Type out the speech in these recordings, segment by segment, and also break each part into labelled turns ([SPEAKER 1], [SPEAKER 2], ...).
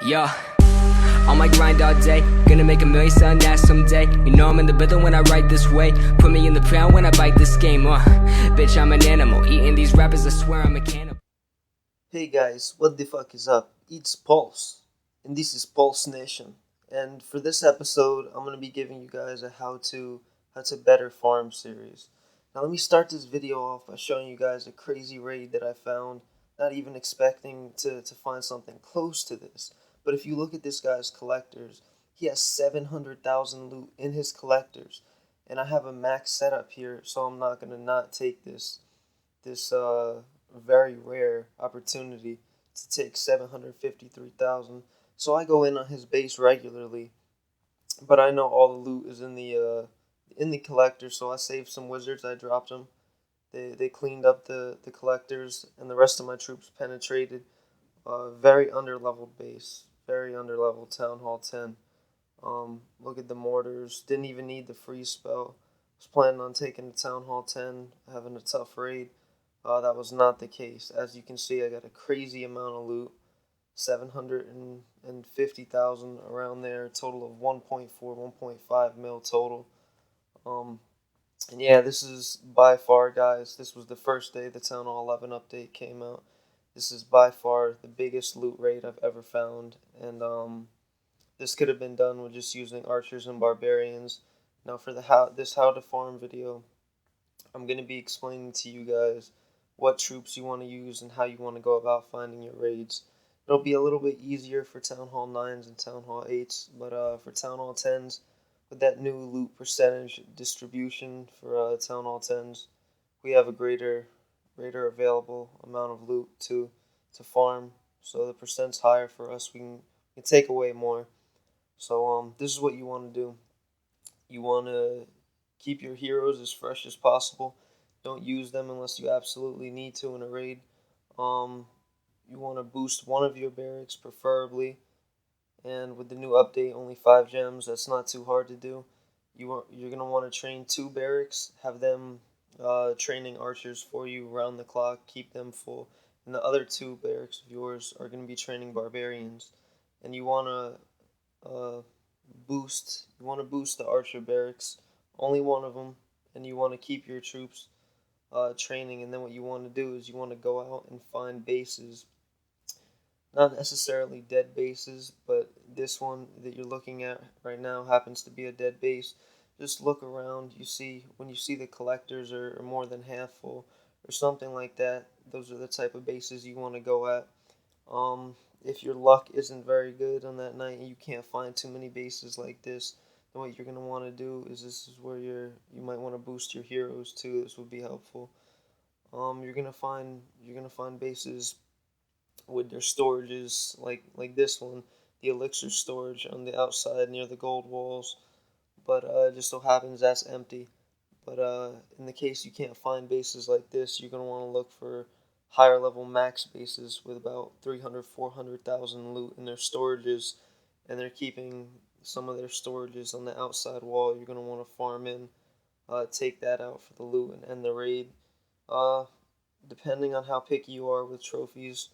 [SPEAKER 1] Yo, on my grind all day, gonna make $1 million selling that someday. You know I'm in the rhythm when I write this way. Put me in the pound when I bite this game. Bitch, I'm an animal, eating these rappers, I swear I'm a cannibal.
[SPEAKER 2] Hey guys, what the fuck is up? It's Pulse, and this is Pulse Nation. And for this episode, I'm gonna be giving you guys a how to better farm series. Now let me start this video off by showing you guys a crazy raid that I found. Not even expecting to find something close to this. But if you look at this guy's collectors, he has 700,000 loot in his collectors. And I have a max setup here, so I'm not gonna not take this very rare opportunity to take 753,000. So I go in on his base regularly, but I know all the loot is in the collector, so I saved some wizards. I dropped them. They cleaned up the collectors, and the rest of my troops penetrated. Very underleveled base, very underleveled Town Hall 10. Look at the mortars. Didn't even need the freeze spell. Was planning on taking the Town Hall 10, having a tough raid. That was not the case. As you can see, I got a crazy amount of loot. 750,000 around there. Total of 1.4, 1.5 mil total. And yeah, this is by far, guys, this was the first day the Town Hall 11 update came out. This is by far the biggest loot raid I've ever found. And this could have been done with just using archers and barbarians. Now for the how to farm video, I'm going to be explaining to you guys what troops you want to use and how you want to go about finding your raids. It'll be a little bit easier for Town Hall 9s and Town Hall 8s, but for Town Hall 10s, with that new loot percentage distribution for Town Hall 10s, we have a greater available amount of loot to farm, so the percent's higher for us. We can take away more. So this is what you want to do. You want to keep your heroes as fresh as possible. Don't use them unless you absolutely need to in a raid. You want to boost one of your barracks, preferably. And with the new update, only 5 gems. That's not too hard to do. You're going to want to train 2 barracks. Have them training archers for you around the clock. Keep them full. And the other 2 barracks of yours are going to be training barbarians. And you want to boost the archer barracks. Only one of them. And you want to keep your troops training, and then what you want to do is you want to go out and find bases, not necessarily dead bases, but this one that you're looking at right now happens to be a dead base. Just look around. When you see the collectors are more than half full or something like that, those are the type of bases you want to go at. If your luck isn't very good on that night and you can't find too many bases like this, then what you're going to want to do is this is where you might want to boost your heroes too. This would be helpful. You're gonna find bases with their storages like this one, the elixir storage on the outside near the gold walls, but it just so happens that's empty. But in the case you can't find bases like this, you're gonna want to look for higher level max bases with about 300, 400,000 loot in their storages, and they're keeping some of their storages on the outside wall. You're gonna want to farm in, take that out for the loot and end the raid. Depending on how picky you are with trophies,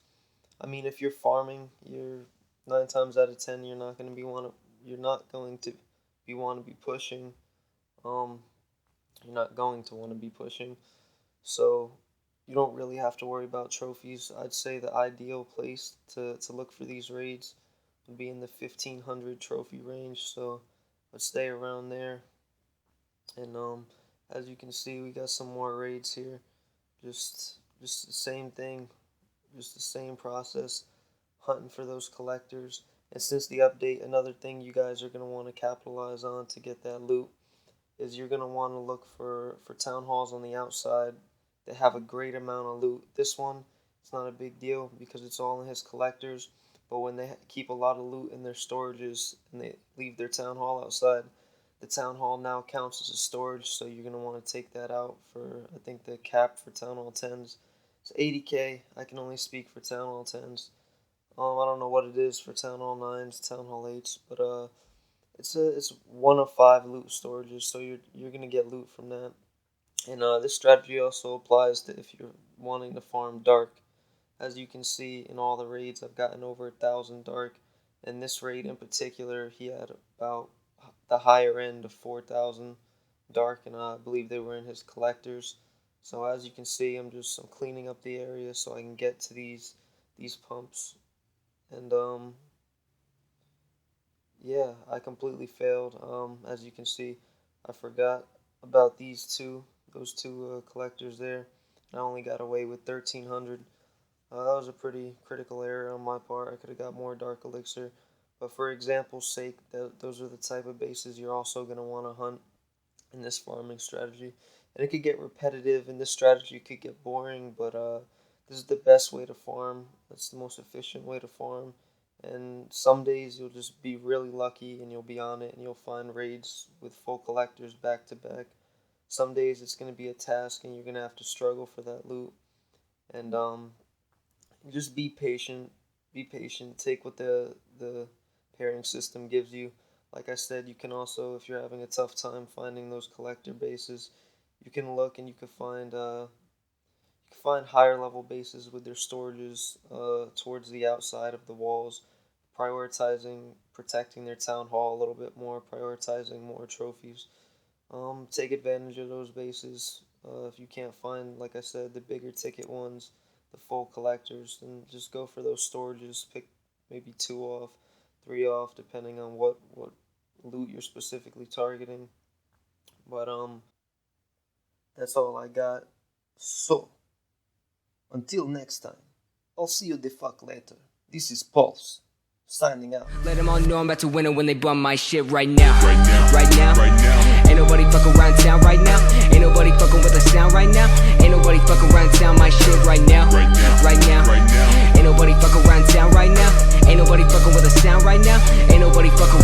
[SPEAKER 2] I mean, if you're farming, you're 9 times out of 10 you're not going to be pushing. You're not going to want to be pushing, so you don't really have to worry about trophies. I'd say the ideal place to look for these raids would be in the 1500 trophy range. So let's stay around there. And as you can see, we got some more raids here. Just the same thing, just the same process, hunting for those collectors. And since the update, another thing you guys are going to want to capitalize on to get that loot is you're going to want to look for town halls on the outside that have a great amount of loot. This one, it's not a big deal because it's all in his collectors, but when they keep a lot of loot in their storages and they leave their town hall outside, the town hall now counts as a storage, so you're going to want to take that out for, I think the cap for town hall 10s is 80k. I can only speak for town hall 10s. I don't know what it is for town hall 9s, town hall 8s, but it's 1 of 5 loot storages, so you're going to get loot from that. And this strategy also applies to if you're wanting to farm dark. As you can see in all the raids, I've gotten over 1,000 dark, And this raid in particular, he had about the higher end of 4,000 dark, and I believe they were in his collectors. So as you can see, I'm cleaning up the area so I can get to these pumps. And yeah, I completely failed. As you can see, I forgot about those two collectors there. I only got away with 1,300. That was a pretty critical error on my part. I could have got more dark elixir. But for example's sake, those are the type of bases you're also going to want to hunt in this farming strategy. And it could get repetitive, and this strategy could get boring, but this is the best way to farm. That's the most efficient way to farm. And some days you'll just be really lucky and you'll be on it and you'll find raids with full collectors back to back. Some days it's going to be a task and you're going to have to struggle for that loot. And just be patient. Be patient. Take what the pairing system gives you. Like I said, you can also, if you're having a tough time finding those collector bases, you can look and you can find higher level bases with their storages towards the outside of the walls, prioritizing protecting their town hall a little bit more, prioritizing more trophies. Take advantage of those bases. If you can't find, like I said, the bigger ticket ones, the full collectors, then just go for those storages. Pick maybe 2 off, 3 off, depending on what loot you're specifically targeting. But that's all I got. So until next time, I'll see you the fuck later. This is Pulse, signing out.
[SPEAKER 1] Let them all know I'm about to win it when they bum my shit right now. Right now. Ain't nobody fucking around town right now. Ain't nobody fucking with the sound right now. Ain't nobody fucking around town my shit right now. Right now. Ain't nobody fucking around town right now. Ain't nobody fucking with the sound right now. Ain't nobody fucking